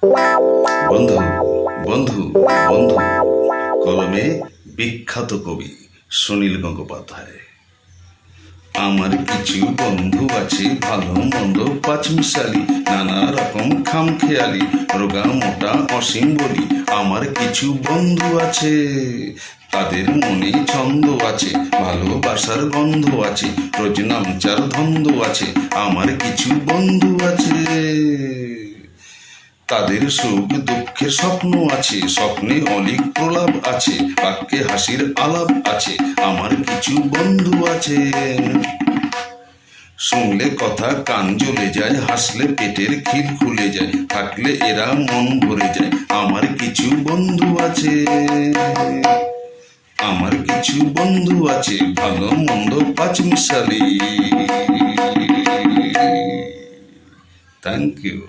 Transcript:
বন্ধু বন্ধু বন্ধু কলমে বিখ্যাত কবি সুনীল গঙ্গোপাধ্যায়। আমার কিছু বন্ধু আছে ভালো মন্দ পাঁচমিশালি, নানা রকম খামখেয়ালি, রোগা মোটা অসীম বলি। আমার কিছু বন্ধু আছে, তাদের মনে ছন্দ আছে, ভালোবাসার গন্ধ আছে, রোজ নামচার ধন্দ আছে। আমার কিছু বন্ধু আছে, তাদের সুখ দুঃখের স্বপ্ন আছে, স্বপ্নে অলিক প্রলাপ আছে, বাক্যে হাসির আলাপ আছে। আমার কিছু বন্ধু আছে, শুনলে কথা কান জ্বলে যায়, হাসলে পেটের খিল খুলে যায়, থাকলে এরা মন ভরে যায়। আমার কিছু বন্ধু আছে, আমার কিছু বন্ধু আছে, ভালো মন্দ পাঁচমিশালি। Thank you.